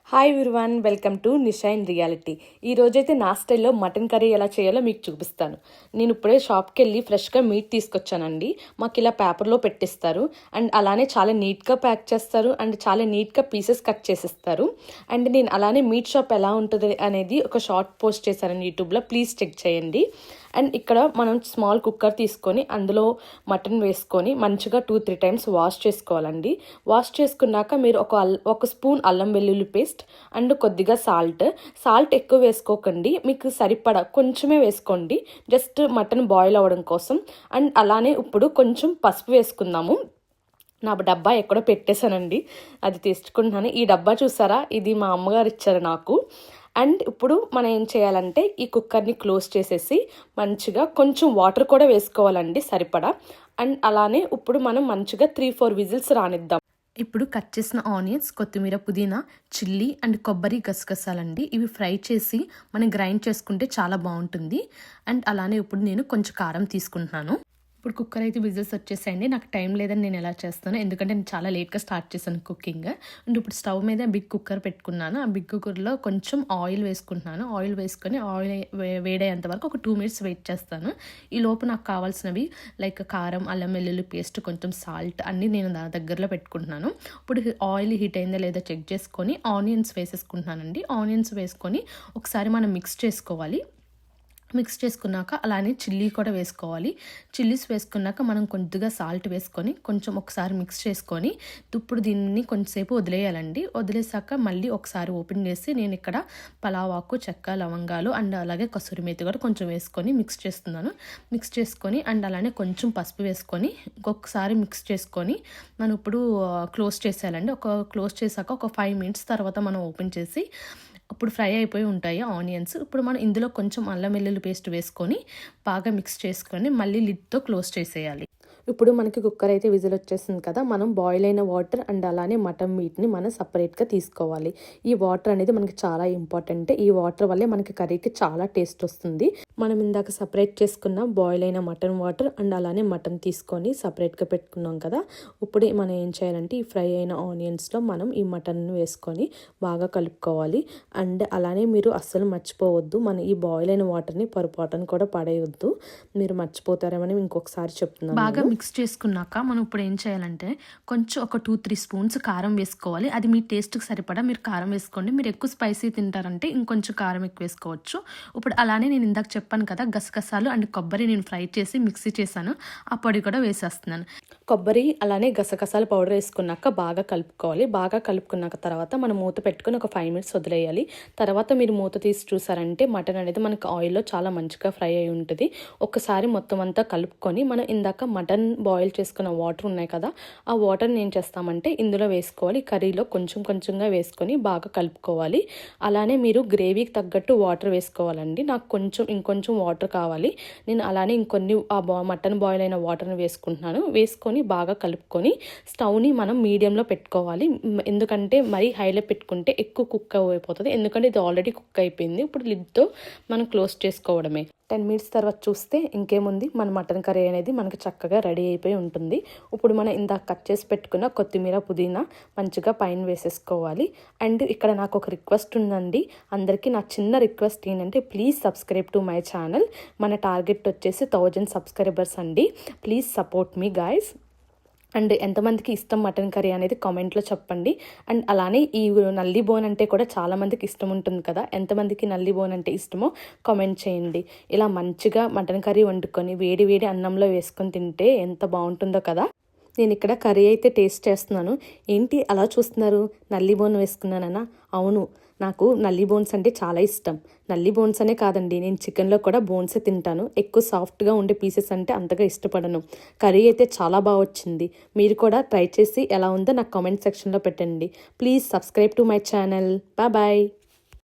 Hi everyone, welcome to Nisha in reality. ఈ రోజైతే నా స్టైల్లో మటన్ కర్రీ ఎలా చేయాలో మీకు చూపిస్తాను. నేను ఇప్పుడే షాప్కి వెళ్ళి ఫ్రెష్గా మీట్ తీసుకొచ్చానండి. మాకు ఇలా పేపర్లో పెట్టిస్తారు అండ్ అలానే చాలా నీట్గా ప్యాక్ చేస్తారు అండ్ చాలా నీట్గా పీసెస్ కట్ చేసిస్తారు. అండ్ నేను అలానే మీట్ షాప్ ఎలా ఉంటుంది అనేది ఒక షార్ట్ పోస్ట్ చేశాను యూట్యూబ్లో, ప్లీజ్ చెక్ చేయండి. అండ్ ఇక్కడ మనం స్మాల్ కుక్కర్ తీసుకొని అందులో మటన్ వేసుకొని మంచిగా 2-3 టైమ్స్ వాష్ చేసుకోవాలండి. వాష్ చేసుకున్నాక మీరు ఒక స్పూన్ అల్లం వెల్లుల్లి పేస్ట్ అండ్ కొద్దిగా సాల్ట్ ఎక్కువ వేసుకోకండి, మీకు సరిపడా కొంచెమే వేసుకోండి, జస్ట్ మటన్ బాయిల్ అవ్వడం కోసం. అండ్ అలానే ఇప్పుడు కొంచెం పసుపు వేసుకుందాము. నా డబ్బా ఎక్కడో పెట్టేశానండి, అది తీసుకుంటున్నాను. ఈ డబ్బా చూసారా, ఇది మా అమ్మగారు ఇచ్చారు నాకు. అండ్ ఇప్పుడు మనం ఏం చేయాలంటే ఈ కుక్కర్ని క్లోజ్ చేసేసి మంచిగా కొంచెం వాటర్ కూడా వేసుకోవాలండి సరిపడా. అండ్ అలానే ఇప్పుడు మనం మంచిగా 3-4 విజిల్స్ రానిద్దాం. ఇప్పుడు కట్ చేసిన ఆనియన్స్, కొత్తిమీర, పుదీనా, చిల్లీ అండ్ కొబ్బరి గసగసాలండి. ఇవి ఫ్రై చేసి మనం గ్రైండ్ చేసుకుంటే చాలా బాగుంటుంది. అండ్ అలానే ఇప్పుడు నేను కొంచెం కారం తీసుకుంటున్నాను. ఇప్పుడు కుక్కర్ అయితే విజిల్స్ వచ్చేసాయండి. నాకు టైం లేదని నేను ఎలా చేస్తాను, ఎందుకంటే నేను చాలా లేట్గా స్టార్ట్ చేశాను కుకింగ్. అండ్ ఇప్పుడు స్టవ్ మీద బిగ్ కుక్కర్ పెట్టుకున్నాను. ఆ బిగ్ కుక్కర్లో కొంచెం ఆయిల్ వేసుకుంటున్నాను. ఆయిల్ వేసుకొని ఆయిల్ వేడయ్యేంత వరకు ఒక 2 మినిట్స్ వెయిట్ చేస్తాను. ఈ లోపు నాకు కావాల్సినవి లైక్ కారం, అల్లం వెల్లుల్లి పేస్ట్, కొంచెం సాల్ట్ అన్నీ నేను దగ్గరలో పెట్టుకుంటున్నాను. ఇప్పుడు ఆయిల్ హీట్ అయిందా లేదా చెక్ చేసుకొని ఆనియన్స్ వేసేసుకుంటున్నానండి. ఆనియన్స్ వేసుకొని ఒకసారి మనం మిక్స్ చేసుకోవాలి. మిక్స్ చేసుకున్నాక అలానే చిల్లీ కూడా వేసుకోవాలి. చిల్లీస్ వేసుకున్నాక మనం కొద్దిగా సాల్ట్ వేసుకొని కొంచెం ఒకసారి మిక్స్ చేసుకొని ఇప్పుడు దీన్ని కొంచెంసేపు వదిలేయాలండి. వదిలేసాక మళ్ళీ ఒకసారి ఓపెన్ చేసి నేను ఇక్కడ పలావాకు, చెక్క, లవంగాలు అండ్ అలాగే కసూరి మేతి కూడా కొంచెం వేసుకొని మిక్స్ చేస్తున్నాను. మిక్స్ చేసుకొని అండ్ అలానే కొంచెం పసుపు వేసుకొని ఇంకొకసారి మిక్స్ చేసుకొని మనం ఇప్పుడు క్లోజ్ చేసేయాలండి. క్లోజ్ చేశాక ఒక 5 మినిట్స్ తర్వాత మనం ఓపెన్ చేసి అప్పుడు ఫ్రై అయిపోయి ఉంటాయి ఆనియన్స్. ఇప్పుడు మనం ఇందులో కొంచెం అల్లం వెల్లుల్లి పేస్ట్ వేసుకొని బాగా మిక్స్ చేసుకొని మళ్ళీ లిడ్తో క్లోజ్ చేసేయాలి. ఇప్పుడు మనకి కుక్కర్ అయితే విజిల్ వచ్చేసింది కదా, మనం బాయిల్ అయిన వాటర్ అండ్ అలానే మటన్ మీట్ని మనం సపరేట్గా తీసుకోవాలి. ఈ వాటర్ అనేది మనకి చాలా ఇంపార్టెంట్. ఈ వాటర్ వల్లే మనకి కర్రీకి చాలా టేస్ట్ వస్తుంది. మనం ఇందాక సపరేట్ చేసుకున్న బాయిల్ అయిన మటన్ వాటర్ అండ్ అలానే మటన్ తీసుకొని సపరేట్గా పెట్టుకున్నాం కదా. ఇప్పుడు మనం ఏం చేయాలంటే ఈ ఫ్రై అయిన ఆనియన్స్లో మనం ఈ మటన్ వేసుకొని బాగా కలుపుకోవాలి. అండ్ అలానే మీరు అస్సలు మర్చిపోవద్దు, మన ఈ బాయిల్ అయిన వాటర్ని పొరపాటును కూడా పడేయొద్దు, మీరు మర్చిపోతారేమని ఇంకొకసారి చెప్తున్నాను. బాగా మిక్స్ చేసుకున్నాక మనం ఇప్పుడు ఏం చేయాలంటే కొంచెం ఒక 2-3 స్పూన్స్ కారం వేసుకోవాలి. అది మీ టేస్ట్కి సరిపడా మీరు కారం వేసుకోండి. మీరు ఎక్కువ స్పైసీ తింటారంటే ఇంకొంచెం కారం ఎక్కువ వేసుకోవచ్చు. ఇప్పుడు అలానే నేను ఇందాక చెప్పాను కదా, గసగసాలు అండ్ కొబ్బరి నేను ఫ్రై చేసి మిక్సీ చేశాను, ఆ పొడి కూడా వేసేస్తున్నాను. కొబ్బరి అలానే గసగసాలు పౌడర్ వేసుకున్నాక బాగా కలుపుకోవాలి. బాగా కలుపుకున్నాక తర్వాత మనం మూత పెట్టుకుని ఒక 5 మినిట్స్ వదిలేయాలి. తర్వాత మీరు మూత తీసి చూసారంటే మటన్ అనేది మనకు ఆయిల్లో చాలా మంచిగా ఫ్రై అయి ఉంటుంది. ఒకసారి మొత్తం అంతా కలుపుకొని మనం ఇందాక మటన్ బాయిల్ చేసుకున్న వాటర్ ఉన్నాయి కదా, ఆ వాటర్ని ఏం చేస్తామంటే ఇందులో వేసుకోవాలి. కర్రీలో కొంచెం కొంచెంగా వేసుకొని బాగా కలుపుకోవాలి. అలానే మీరు గ్రేవీకి తగ్గట్టు వాటర్ వేసుకోవాలండి. నాకు ఇంకొంచెం వాటర్ కావాలి. నేను అలానే ఇంకొన్ని మటన్ బాయిల్ అయిన వాటర్ని వేసుకుంటున్నాను. వేసుకొని బాగా కలుపుకొని స్టవ్ని మనం మీడియంలో పెట్టుకోవాలి. ఎందుకంటే మరీ హైలో పెట్టుకుంటే ఎక్కువ కుక్ అయిపోతుంది, ఎందుకంటే ఇది ఆల్రెడీ కుక్ అయిపోయింది. ఇప్పుడు లిడ్తో మనం క్లోజ్ చేసుకోవడమే. 10 మినిట్స్ తర్వాత చూస్తే ఇంకేముంది, మన మటన్ కర్రీ అనేది మనకి చక్కగా రెడీ అయిపోయి ఉంటుంది. ఇప్పుడు మనం ఇందాక కట్ చేసి పెట్టుకున్న కొత్తిమీర, పుదీనా మంచిగా పైన వేసేసుకోవాలి. అండ్ ఇక్కడ నాకు ఒక రిక్వెస్ట్ ఉందండి అందరికీ. నా చిన్న రిక్వెస్ట్ ఏంటంటే please subscribe to my channel. మన టార్గెట్ వచ్చేసి 1000 సబ్స్క్రైబర్స్ అండి. Please support me guys. And ఎంతమందికి ఇష్టం మటన్ కర్రీ అనేది కామెంట్లో చెప్పండి. అండ్ అలానే ఈ నల్లి బోన్ అంటే కూడా చాలామందికి ఇష్టం ఉంటుంది కదా, ఎంతమందికి నల్లి బోన్ అంటే ఇష్టమో కామెంట్ చేయండి. ఇలా మంచిగా మటన్ కర్రీ వండుకొని వేడి వేడి అన్నంలో వేసుకొని తింటే ఎంత బాగుంటుందో కదా. నేను ఇక్కడ కర్రీ అయితే టేస్ట్ చేస్తున్నాను. ఏంటి అలా చూస్తున్నారు, నల్లి బోన్ వేసుకున్నానన్నా? అవును, నాకు నల్లి బోన్స్ అంటే చాలా ఇష్టం. నల్లి బోన్స్ అనే కాదండి, నేను చికెన్లో కూడా బోన్సే తింటాను. ఎక్కువ సాఫ్ట్గా ఉండే పీసెస్ అంటే అంతగా ఇష్టపడను. కర్రీ అయితే చాలా బాగా వచ్చింది. మీరు కూడా ట్రై చేసి ఎలా ఉందో నాకు కామెంట్ సెక్షన్లో పెట్టండి. Please subscribe to my channel. Bye.